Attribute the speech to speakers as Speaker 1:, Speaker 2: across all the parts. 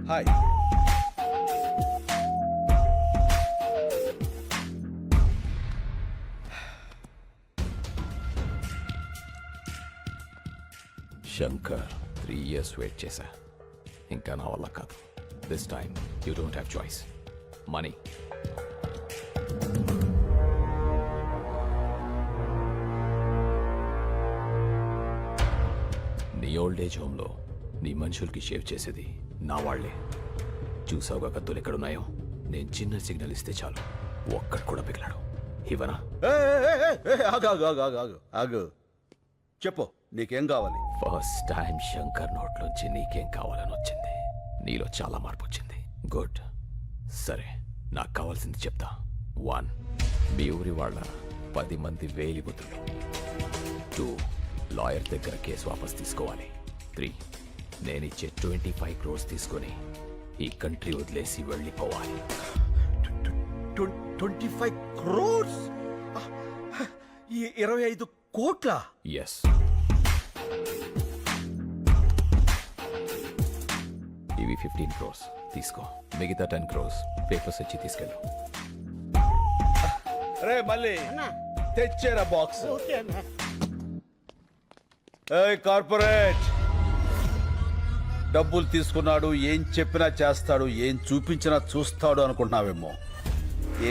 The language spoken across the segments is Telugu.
Speaker 1: హాయ్.
Speaker 2: శంకర్ 3 years వెయిట్ చేశా. ఇంకా నా వల్ల కాదు. This time you don't have choice. Money. నీ ఓల్డ్ ఏజ్ హోమ్లో నీ మనుషులకి షేవ్ చేసేది నా వాళ్లే. చూసావుగా కత్తులు ఎక్కడున్నాయో? నేను చిన్న సిగ్నల్ ఇస్తే చాలు, ఒక్కడు కూడా పిగిలాడు. ఇవనా?
Speaker 1: ఆగు, చెప్పు, నీకేం కావాలి?
Speaker 2: ఫస్ట్ టైం శంకర్ నోట్లోంచి నీకేం కావాలని వచ్చింది. నీలో చాలా మార్పు వచ్చింది. గుడ్. సరే, నాకు కావాల్సింది చెప్తా. 1, మీ ఊరి వాళ్ళ 10 మంది వేలిబుతులు. 2, లాయర్ దగ్గర కేసు వాపస్ తీసుకోవాలి. 3, నేనిచ్చే 25 crores తీసుకొని ఈ కంట్రీ వదిలేసి వెళ్ళిపోవాలి.
Speaker 1: 25 crores? 25 కోట్ల?
Speaker 2: ఎస్. ఇవి 15 crores తీసుకో. మిగతా 10 crores పేపర్స్ వచ్చి తీసుకెళ్ళు.
Speaker 1: రే మళ్ళీ తెచ్చేరా బాక్స్. కార్పొరేట్ డబ్బులు తీసుకున్నాడు, ఏం చెప్పినా చేస్తాడు, ఏం చూపించినా చూస్తాడు అనుకుంటున్నావేమో.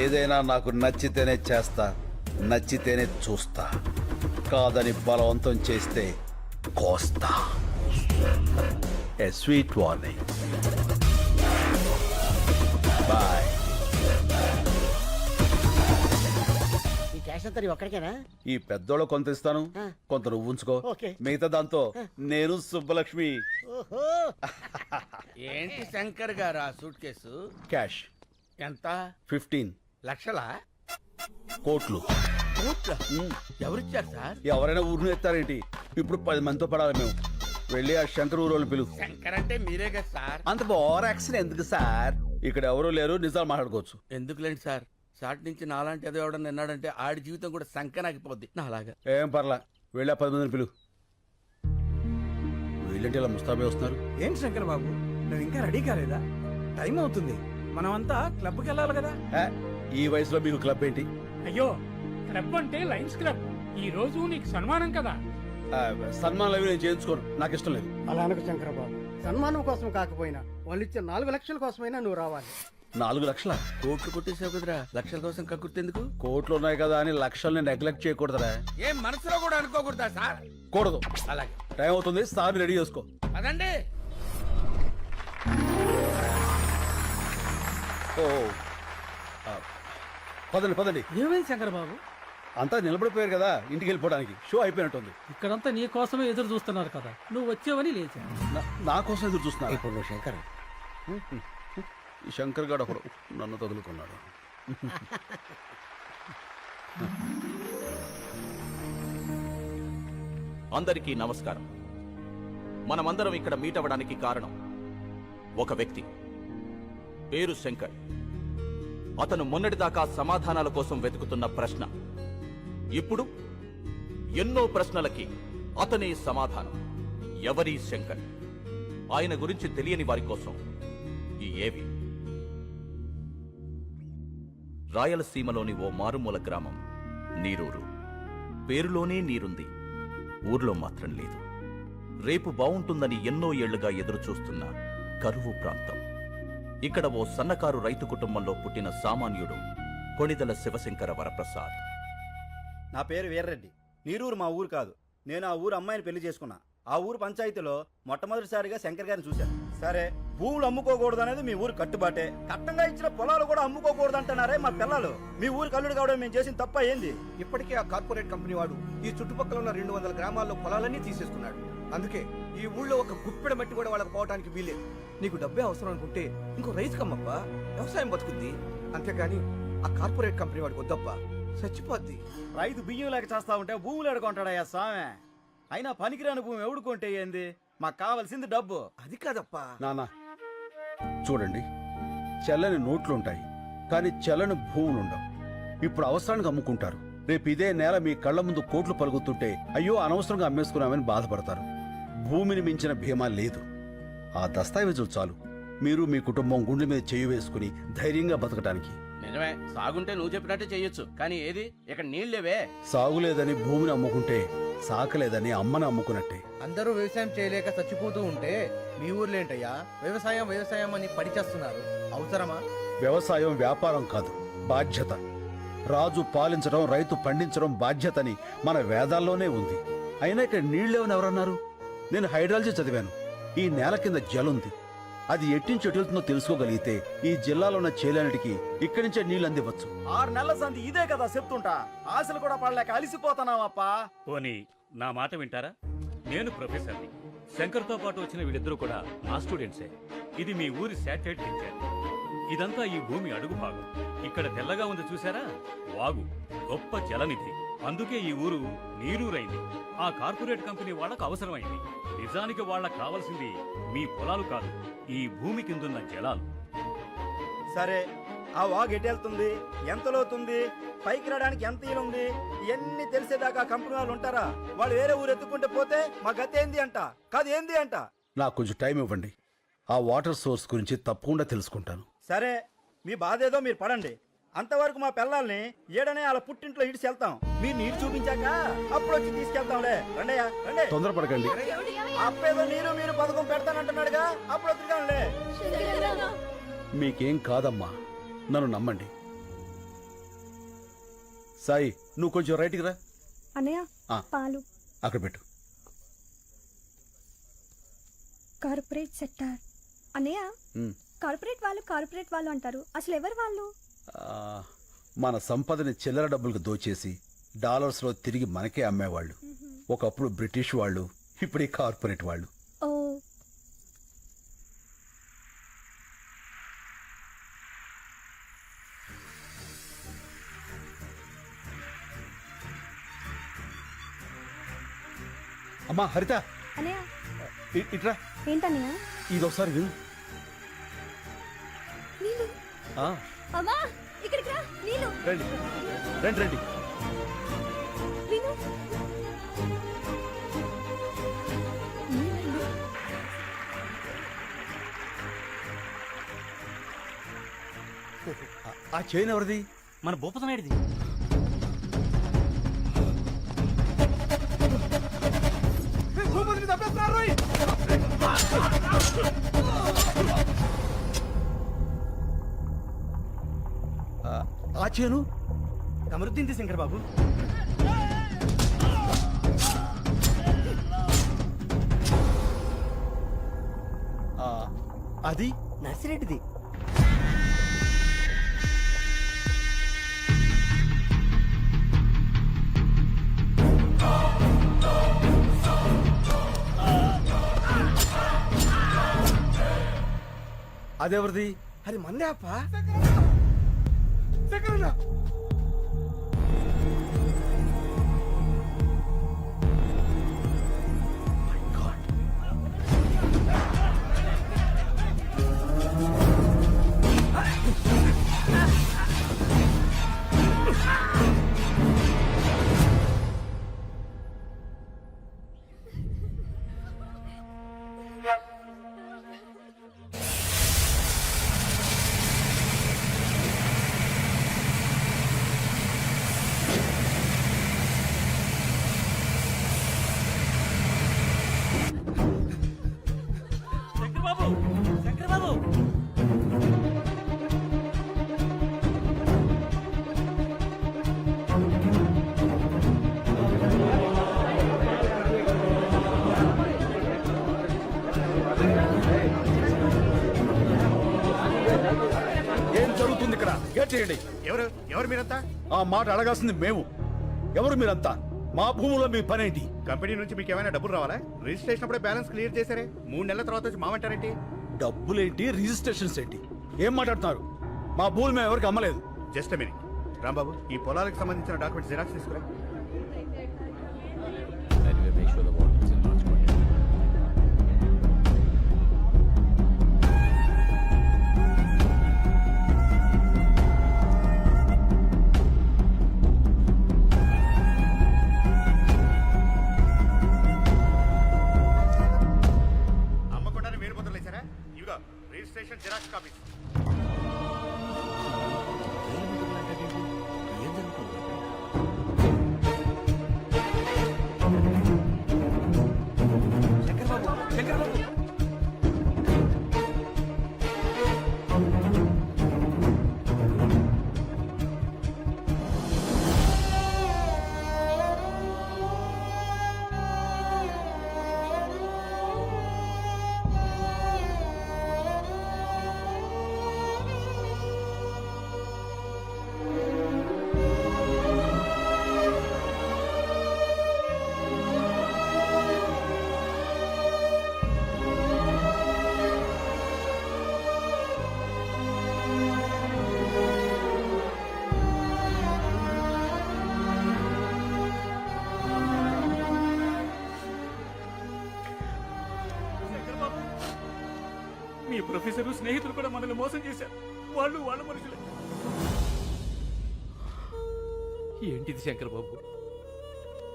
Speaker 1: ఏదైనా నాకు నచ్చితేనే చేస్తా, నచ్చితేనే చూస్తా. కాదని బలవంతం చేస్తే కోస్తా. ఏ స్వీట్ వార్నింగ్. బాయ్. ఈ పెద్దోళ్ళు కొంత ఇస్తాను, కొంత నువ్వు ఉంచుకో. మిగతా దాంతో నేను సుబ్బలక్ష్మి.
Speaker 3: ఏంటి శంకర్ గారు ఆ సూట్ కేసు?
Speaker 1: క్యాష్.
Speaker 3: ఎంత?
Speaker 1: 15
Speaker 3: లక్షలా?
Speaker 1: కోట్లు.
Speaker 3: ఎవరిచ్చారు సార్?
Speaker 1: ఎవరైనా ఊరిని ఎత్తారేంటి? ఇప్పుడు 10 మందితో పడాలి మేము. వెళ్ళి ఆ శంకర్ ఊరోళ్ళు పిలు.
Speaker 3: శంకర్ అంటే మీరే కదా సార్.
Speaker 1: అంత ఓవర్ యాక్షన్ ఎందుకు సార్? ఇక్కడ ఎవరు లేరు, నిజాలు మాట్లాడుకోవచ్చు.
Speaker 3: ఎందుకులేండి సార్, షార్ట్ నుంచి నాలాంటి ఏదో ఎవడన్నా విన్నాడంటే ఆడి జీవితం కూడా సంకనాగిపోద్ది. నాలాగా.
Speaker 1: ఏం పర్లా, వెళ్ళి ఆ 10 మందిని పిలు. వీళ్ళంటే ఇలా ముస్తాబే వస్తున్నారు.
Speaker 4: ఏంటి శంకర్ బాబు, నువ్వు ఇంకా రెడీ కాలేదా? టైం అవుతుంది, మనమంతా క్లబ్కి వెళ్ళాలి కదా.
Speaker 1: ఈ వయసులో మీకు క్లబ్ ఏంటి?
Speaker 5: అయ్యో, క్లబ్ అంటే లయన్స్ క్లబ్. ఈ రోజు నీకు సన్మానం కదా.
Speaker 1: సన్మానాలు అవి నేను చేయించుకోను, నాకు ఇష్టం లేదు.
Speaker 4: అలా అనకు శంకర్ బాబు, సన్మానం కోసం కాకపోయినా వాళ్ళు ఇచ్చే 4 లక్షల కోసమైనా నువ్వు రావాలి.
Speaker 1: 4 లక్షల?
Speaker 3: కోట్లు కొట్టేసావు కదరా, లక్షల కోసం కక్కుర్తెందుకు?
Speaker 1: కోట్లు ఉన్నాయి కదా అని లక్షల్ని నెగ్లెక్ట్ చేయకూడదురా.
Speaker 3: ఏం మనసులో కూడా అనుకోకూడదా సార్?
Speaker 1: కూడదు.
Speaker 3: అలాగే.
Speaker 1: టైం అవుతుంది, సార్ రెడీ చేసుకో.
Speaker 3: అదండి.
Speaker 1: ఓ పదండి పదండి.
Speaker 6: ఏమైంది శంకర్ బాబు?
Speaker 1: అంతా నిలబడిపోయారు కదా, ఇంటికి వెళ్ళిపోవడానికి. షో అయిపోయినట్టుంది.
Speaker 6: ఇక్కడంతా నీ కోసమే ఎదురు చూస్తున్నారు కదా, నువ్వు వచ్చావని లేచా.
Speaker 1: నా కోసం ఎదురు చూస్తున్నా.
Speaker 4: ఇప్పుడు నువ్వు శంకర్.
Speaker 1: ఈ శంకర్ గారు ఒకడు నన్ను తగులుకున్నాడు.
Speaker 2: అందరికీ నమస్కారం. మనమందరం ఇక్కడ మీట్ అవ్వడానికి కారణం ఒక వ్యక్తి, పేరు శంకర్. అతను మొన్నటిదాకా సమాధానాల కోసం వెతుకుతున్న ప్రశ్న, ఇప్పుడు ఎన్నో ప్రశ్నలకి అతనే సమాధానం. ఎవరి శంకర్? ఆయన గురించి తెలియని వారి కోసం ఈ ఏవి. రాయలసీమలోని ఓ మారుమూల గ్రామం నీరూరు. పేరులోనే నీరుంది, ఊర్లో మాత్రం లేదు. రేపు బావుంటుందని ఎన్నో ఏళ్లుగా ఎదురుచూస్తున్న కరువు ప్రాంతం. ఇక్కడ ఓ సన్నకారు రైతు కుటుంబంలో పుట్టిన సామాన్యుడు కొణిదల శివశంకర వరప్రసాద్.
Speaker 7: నా పేరు వీర్రెడ్డి. నీరూరు మా ఊరు కాదు. నేను ఆ ఊరు అమ్మాయిని పెళ్లి చేసుకున్నా. ఆ ఊరు పంచాయతీలో మొట్టమొదటిసారిగా శంకర్ గారిని చూశాను. సరే, భూములు అమ్ముకోకూడదు అనేది మీ ఊరు కట్టుబాటే. కట్టంగా ఇచ్చిన పొలాలు కూడా అమ్ముకోకూడదు అంటున్నారే మా పిల్లలు. మీ ఊరు కల్లుడు కావడం మేము చేసిన తప్ప ఏంది?
Speaker 4: ఇప్పటికే ఆ కార్పొరేట్ కంపెనీ వాడు ఈ చుట్టుపక్కల ఉన్న 200 గ్రామాల్లో పొలాలన్నీ తీసేసుకున్నాడు. అందుకే ఈ ఊళ్ళో ఒక గుప్పెడ మట్టి కూడా వాళ్ళకి పోవడానికి వీలేదు. నీకు డబ్బే అవసరం అనుకుంటే ఇంకో రైతు కమ్మప్ప, వ్యవసాయం బతుకుద్ది. అంతేగాని ఆ కార్పొరేట్ కంపెనీ వాడికి వద్దప్ప, చచ్చిపోద్ది.
Speaker 7: రైతు బియ్యం లేక చేస్తా ఉంటే భూములు ఎడుకుంటాడయ్యా స్వామి. అయినా పనికిరాని భూమి ఎవడుకుంటే ఏంది? మాకు కావాల్సింది డబ్బు.
Speaker 4: అది కాదప్పా.
Speaker 1: నానా చూడండి, చెల్లని నోట్లుంటాయి కానీ చెల్లని భూములుండవు. ఇప్పుడు అవసరానికి అమ్ముకుంటారు, రేపు ఇదే నేల మీ కళ్ళ ముందు కోట్లు పలుకుతుంటే అయ్యో అనవసరంగా అమ్మేసుకున్నామని బాధపడతారు. భూమిని మించిన భీమా లేదు. ఆ దస్తావేజులు చాలు మీరు మీ కుటుంబం గుండె మీద చేయి వేసుకుని ధైర్యంగా బతకటానికి.
Speaker 3: నిజమే, సాగుంటే నువ్వు చెప్పినట్టే చెయ్యొచ్చు, కానీ ఏది ఇక్కడ నీళ్ళేవే.
Speaker 1: సాగులేదని భూమిని అమ్ముకుంటే సాకలేదని అమ్మని అమ్ముకున్నట్టే.
Speaker 4: అందరూ వ్యవసాయం చేయలేక చచ్చిపోతూ ఉంటే మీ ఊర్లో ఏంటయ్యా వ్యవసాయం వ్యవసాయం అని పడిచేస్తున్నారు? అవసరమా?
Speaker 1: వ్యవసాయం వ్యాపారం కాదు, బాధ్యత. రాజు పాలించడం, రైతు పండించడం బాధ్యతని మన వేదాల్లోనే ఉంది. అయినా ఇక్కడ నీళ్ళేవని ఎవరన్నారు? నేను హైడ్రాలజీ చదివాను. ఈ నేల కింద జలుంది. అది ఎట్టించి ఎటుతుందో తెలుసుకోగలిగితే ఈ జిల్లాలో ఉన్న చేలన్నిటికీ ఇక్కడి నుంచే నీళ్ళు అందివచ్చు.
Speaker 7: 6 నెలల సంధి ఇదే కదా చెప్తుంటా. ఆశలు కూడా పడలేక అలిసిపోతున్నావప్పా.
Speaker 8: పోనీ నా మాట వింటారా? నేను ప్రొఫెసర్ని. శంకర్తో పాటు వచ్చిన వీళ్ళిద్దరూ కూడా నా స్టూడెంట్సే. ఇది మీ ఊరి శాటిలైట్ పిక్చర్. ఇదంతా ఈ భూమి అడుగు భాగం. ఇక్కడ తెల్లగా ఉంది చూసారా? వాగు, గొప్ప జలనిధి. అందుకే ఈ ఊరు నీరూరైంది. ఆ కార్పొరేట్ కంపెనీ వాళ్ళకు అవసరమైంది. నిజానికి వాళ్ళకు కావాల్సింది మీ పొలాలు కాదు, ఈ భూమి కిందున్న జలాలు.
Speaker 7: సరే, ఆ వాగు ఎటెళ్తుంది, ఎంత లోతుంది, పైకి రావడానికి ఎంత ఈలుంది, ఇవన్నీ తెలిసేదాకా కంపెనీ వాళ్ళు ఉంటారా? వాళ్ళు వేరే ఊరు ఎత్తుకుంటే పోతే మా గతి ఏంది అంట, కాదు ఏంది అంట.
Speaker 1: నాకు కొంచెం టైం ఇవ్వండి. ఆ వాటర్ సోర్స్ గురించి తప్పకుండా తెలుసుకుంటాను.
Speaker 7: సరే, మీ బాధ ఏదో మీరు పడండి. అంతవరకు మా పిల్లల్ని ఏడనే వాళ్ళ పుట్టింట్లో ఇడిచి వెళ్తాం. మీరు నీరు చూపించాక అప్పుడు వచ్చి తీసుకెళ్తాంలే. రండయ్యా రండి.
Speaker 1: తొందరపడకండి.
Speaker 7: అప్పేదో నీరు మీరు పథకం పెడతానంటున్నాడుగా, అప్పుడు వద్దుగానులే.
Speaker 1: మీకేం కాదమ్మా, నన్ను నమ్మండి. సాయి, నువ్వు కొంచెం రైట్కి రా.
Speaker 9: అన్నయ్య
Speaker 1: ఆ.
Speaker 9: పాలు.
Speaker 1: అక్కడ పెట్టు.
Speaker 9: Corporate sector. అన్నయ్య
Speaker 1: ఉమ్.
Speaker 9: కార్పొరేట్ వాళ్ళు అంటారు, అసలు ఎవరు వాళ్ళు?
Speaker 1: మన సంపదని చిల్లర డబ్బులకు దోచేసి డాలర్స్ లో తిరిగి మనకే అమ్మేవాళ్ళు. ఒకప్పుడు బ్రిటిష్ వాళ్ళు, ఇప్పుడు ఈ కార్పొరేట్ వాళ్ళు.
Speaker 9: ఓ,
Speaker 1: అమ్మా హరిత,
Speaker 9: అన్నయ్య
Speaker 1: ఇట్రా.
Speaker 9: ఏంటన్నయ్య?
Speaker 1: ఇదొకసారి విను.
Speaker 9: నీళ్ళు.
Speaker 1: ఆ,
Speaker 9: అమ్మా ఇక్కడికి రా. నీళ్ళు.
Speaker 1: రండి రండి రండి.
Speaker 9: విను.
Speaker 1: ఆ చైన్ ఎవరిది?
Speaker 8: మన భూపతనాయుడిది.
Speaker 1: ఆ చేను
Speaker 4: కమరుద్దీన్ శంకర్ బాబు.
Speaker 1: అది
Speaker 4: నర్సిరెడ్డిది.
Speaker 1: అదెవరిది?
Speaker 4: అది మందే అప్ప.
Speaker 1: ఏం జరుగుతుంది ఇక్కడ? గేట్ చేయండి.
Speaker 7: ఎవరు మీరంతా?
Speaker 1: ఆ మాట అడగాల్సింది మేము. ఎవరు మీరంతా? మా భూములో మీ పనేంటి?
Speaker 7: కంపెనీ నుంచి మీకు ఏమైనా డబ్బులు రావాలా? రిజిస్ట్రేషన్ అప్పుడే బ్యాలెన్స్ క్లియర్ చేశారే, 3 నెలల తర్వాత వచ్చి మామంటారేంటి?
Speaker 1: డబ్బులేంటి, రిజిస్ట్రేషన్స్ ఏంటి? ఏం మాట్లాడుతున్నారు? మా భూములు మేము ఎవరికి అమ్మలేదు.
Speaker 7: జస్ట్ మినిట్ రాంబాబు, ఈ పొలాలకు సంబంధించిన డాక్యుమెంట్స్ జిరాక్స్ తీసుకురా.
Speaker 2: Anyway, make sure the water is in large quantity.
Speaker 8: Professor స్నేహితులు కూడా మనల్ని మోసం చేశారు. వాళ్ళు వాళ్ళ మనుషులే. ఏంటిది శంకర్ బాబు,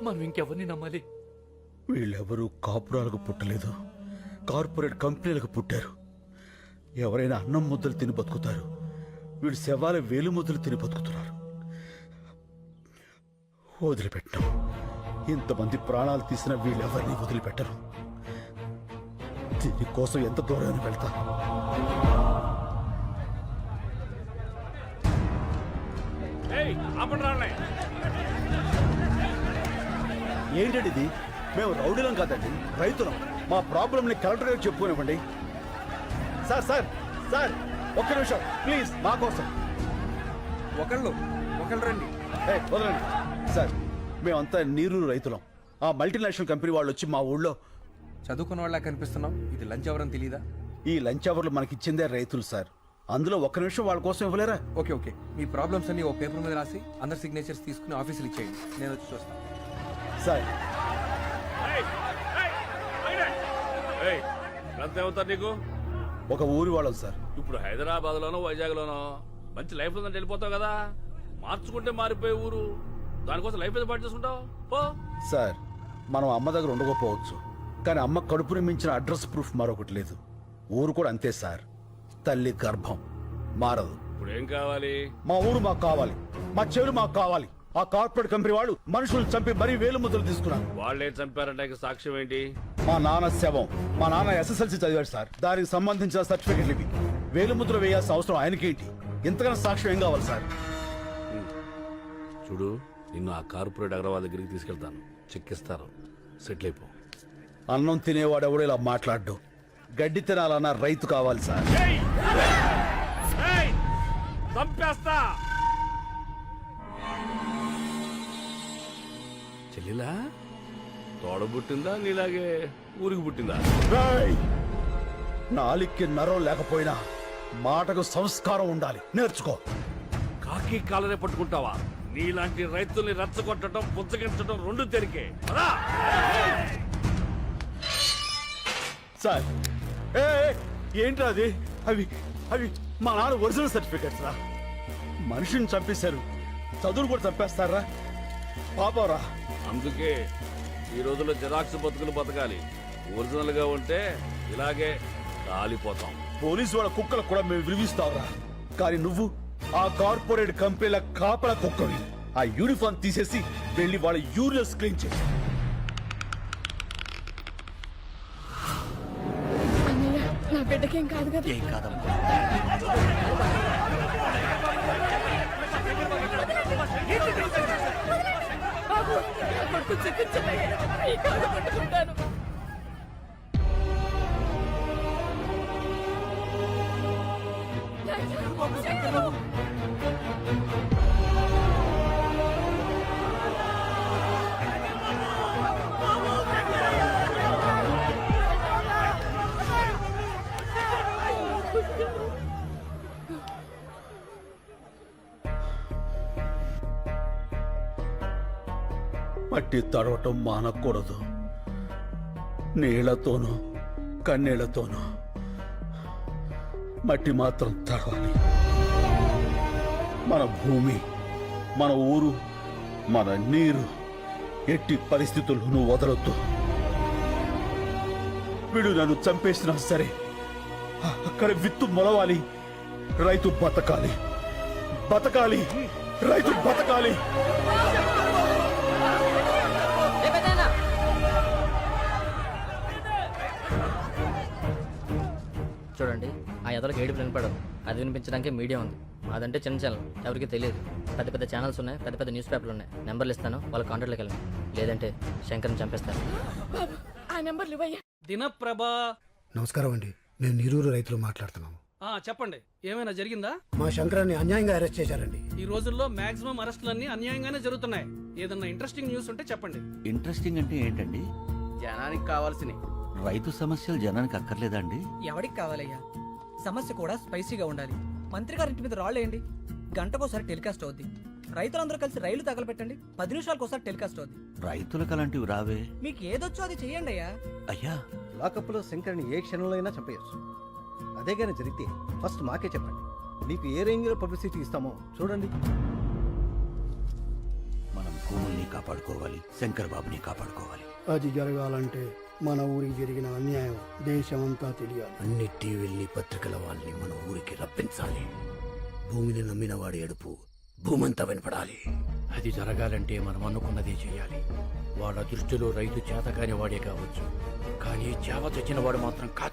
Speaker 8: మనం ఇంకెవరిని నమ్మాలి?
Speaker 1: వీళ్ళెవరూ కాపురాలకు పుట్టలేదు, కార్పొరేట్ కంపెనీలకు పుట్టారు. ఎవరైనా అన్నం ముద్దలు తిని బతుకుతారు, వీళ్ళు శవాల వేలు ముద్దలు తిని బతుకుతున్నారు. వదిలిపెట్టం. ఇంతమంది ప్రాణాలు తీసిన వీళ్ళెవరిని వదిలిపెట్టరు. దీనికోసం ఎంత దూరం వెళ్తా. ఏంటండి ఇది? మేము రౌడీలం కాదండి, రైతులం. మా ప్రాబ్లంని కలెక్టర్ గారికి చెప్పుకోనివ్వండి. సార్ సార్ సార్ ఒక్క నిమిషం ప్లీజ్, మా కోసం.
Speaker 4: ఒకళ్ళు రండి.
Speaker 1: వదలండి సార్. మేమంతా నీరు రైతులం. ఆ మల్టీనేషనల్ కంపెనీ వాళ్ళు వచ్చి మా ఊళ్ళో
Speaker 4: చదువుకున్న వాళ్ళ కనిపిస్తున్నాం. ఇది లంచ్ అవర్ అని తెలీదా?
Speaker 1: ఈ లంచ్ అవర్లు మనకిచ్చిందే రైతులు సార్. అందులో ఒక్క నిమిషం వాళ్ళ కోసం ఇవ్వలేరా?
Speaker 4: ఓకే, మీ ప్రాబ్లమ్స్ అన్ని ఓ పేపర్ మీద రాసి అందరి సిగ్నేచర్స్ తీసుకుని ఆఫీసులు ఇచ్చేయండి. నేను వచ్చి చూస్తాను.
Speaker 1: సార్
Speaker 8: ఎంత అవుతారు నీకు?
Speaker 1: ఒక ఊరి వాళ్ళం సార్.
Speaker 8: ఇప్పుడు హైదరాబాద్ లోనో వైజాగ్ లోనో మంచి లైఫ్ ఉందంటే వెళ్ళిపోతావు కదా. మార్చుకుంటే మారిపోయే ఊరు, దానికోసం లైఫ్ ఏదో పాటు చేసుకుంటావు పో.
Speaker 1: సార్ మనం అమ్మ దగ్గర ఉండకపోవచ్చు, కానీ అమ్మ కడుపుని మించిన అడ్రస్ ప్రూఫ్ మరొకటి లేదు. ఊరు కూడా అంతే సార్, తల్లి గర్భం మారదు.
Speaker 8: ఇప్పుడు ఏం కావాలి?
Speaker 1: మా ఊరు మాకు కావాలి, మా చెవులు మాకు కావాలి. ఆ కార్పొరేట్ కంపెనీ వాళ్ళు మనుషులు చంపి మరీ వేలు ముద్రలు తీసుకున్నారు.
Speaker 8: వాళ్ళే చంపారంటే సాక్ష్యం ఏంటి?
Speaker 1: మా నాన్న శవం. మా నాన్న SSLC చదివాడు సార్, దానికి సంబంధించిన సర్టిఫికెట్లు ఇవి. వేలు ముద్ర వేయాల్సిన అవసరం ఆయనకేంటి? ఇంతకన్నా సాక్ష్యం ఏం కావాలి సార్?
Speaker 8: చూడు, నిన్ను ఆ కార్పొరేట్ అగ్రవాల్ దగ్గరికి తీసుకెళ్తాను, చెక్కిస్తారు, సెటిల్ అయిపో.
Speaker 1: అన్నం తినేవాడు ఎవడు ఇలా మాట్లాడ్డు. గడ్డి తినాలన్న రైతు కావాలి సార్.
Speaker 8: చంపేస్తా. చెల్లిలా తోడబుట్టిందా నీలాగే ఊరికి పుట్టిందా?
Speaker 1: రేయ్! నాలిక్కి నరం లేకపోయినా మాటకు సంస్కారం ఉండాలి, నేర్చుకో.
Speaker 8: కాకి కాలనే పట్టుకుంటావా? నీలాంటి రైతుల్ని రెచ్చగొట్టడం, పుచ్చగించడం రెండు తెరికే.
Speaker 1: సార్ ఏంట్రా అది? అవి అవి మా నాన్న ఒరిజినల్ సర్టిఫికెట్స్ రా. మనిషిని చంపేశారు, చదువులు కూడా చంపేస్తారా? పాపరా.
Speaker 8: అందుకే ఈ రోజుల్లో జిరాక్స్ బతుకులు బతకాలి. ఒరిజినల్ గా ఉంటే ఇలాగే కాలిపోతాం.
Speaker 1: పోలీసు వాళ్ళ కుక్కలకు కూడా మేము విలువిస్తావురా, కానీ నువ్వు ఆ కార్పొరేట్ కంపెనీల కాపల కుక్కవి. ఆ యూనిఫామ్ తీసేసి వెళ్ళి వాళ్ళ యూరియస్ క్లీన్ చేసి.
Speaker 9: నా బిడ్డకేం కాదు కదా?
Speaker 7: ఏం కాదమ్మా.
Speaker 9: బాబు, నా కొడుకు చికిత్సలయ్యా. ఈ కాలు పట్టుకుంటాను.
Speaker 1: మట్టి తడవటం మానకూడదు. నీళ్లతోనూ కన్నీళ్లతోనూ మట్టి మాత్రం తడవాలి. మన భూమి, మన ఊరు, మన నీరు ఎట్టి పరిస్థితుల్లోనూ వదలొద్దు. వీడు నన్ను చంపేసినా సరే అక్కడ విత్తు మొలవాలి. రైతు బతకాలి, బతకాలి, రైతు బతకాలి.
Speaker 10: చూడండి, ఆ ఎదలకు ఏడుపు వినపడదు. అది వినిపించడానికి మీడియా ఉంది. అదంటే చిన్న ఛానల్, ఎవరికి తెలియదు. పెద్ద పెద్ద ఛానల్స్ ఉన్నాయి, పెద్ద పెద్ద న్యూస్ పేపర్లు ఉన్నాయి. నెంబర్లు ఇస్తాను, వాళ్ళ కాంటాక్ట్లోకి వెళ్ళండి. లేదంటే శంకర్ని చంపేస్తాను.
Speaker 9: ఆ నెంబర్లు ఇవ్వయ్యా.
Speaker 5: దినప్రభా.
Speaker 11: నమస్కారం అండి, నేను నీరూరు రైతులు మాట్లాడుతున్నాను.
Speaker 5: చెప్పండి, ఏమైనా జరిగిందా?
Speaker 11: మా శంకరాన్ని అన్యాయంగా అరెస్ట్ చేశారండి.
Speaker 5: ఈ రోజుల్లో మాక్సిమం అరెస్టులన్నీ అన్యాయంగానే జరుగుతున్నాయి. ఏదన్నా ఇంట్రెస్టింగ్ న్యూస్ ఉంటే చెప్పండి.
Speaker 3: ఇంట్రెస్టింగ్ అంటే ఏంటండి? జనానికి కావాల్సినవి. రైతు సమస్యలు జనానికి అక్కర్లేదా అండి?
Speaker 6: ఎవరికి కావాలయ్యా? సమస్య కూడా స్పైసీగా ఉండాలి. మంత్రి గారి ఇంటి మీద రాళ్ళేయండి, గంటకోసారి టెలికాస్ట్ అవుద్ది. రైతులందరూ కలిసి రైలు తగలబెట్టండి, 10 నిమిషాలకు ఒకసారి టెలికాస్ట్ అవుద్ది.
Speaker 3: రైతులకు అలాంటివి రావే.
Speaker 6: మీకు ఏదొచ్చో అది చెయ్యండి అయ్యా.
Speaker 3: అయ్యా,
Speaker 4: లాకప్లో శంకర్ని ఏ క్షణంలో అయినా చంపేయచ్చు. అదే కానీ జరిగితే ఫస్ట్ మాకే చెప్పండి. మీకు ఏ రేంజ్లో పబ్లిసిటీ ఇస్తామో చూడండి.
Speaker 3: మనం భూముల్ని కాపాడుకోవాలి, శంకర్ బాబుని కాపాడుకోవాలి.
Speaker 11: అది జరగాలంటే మన ఊరికి జరిగిన అన్యాయం దేశమంతా తెలియాలి.
Speaker 4: అన్ని టీవీల్ని పత్రికల వాళ్ళని మన ఊరికి రప్పించాలి. భూమిని నమ్మిన వాడి ఎడుపు భూమంతా వినపడాలి.
Speaker 3: అది జరగాలంటే మనం అనుకున్నదే చేయాలి. వాళ్ళ దృష్టిలో రైతు చేతకాని వాడే కావచ్చు, కానీ చావ చచ్చిన వాడు మాత్రం కాదు.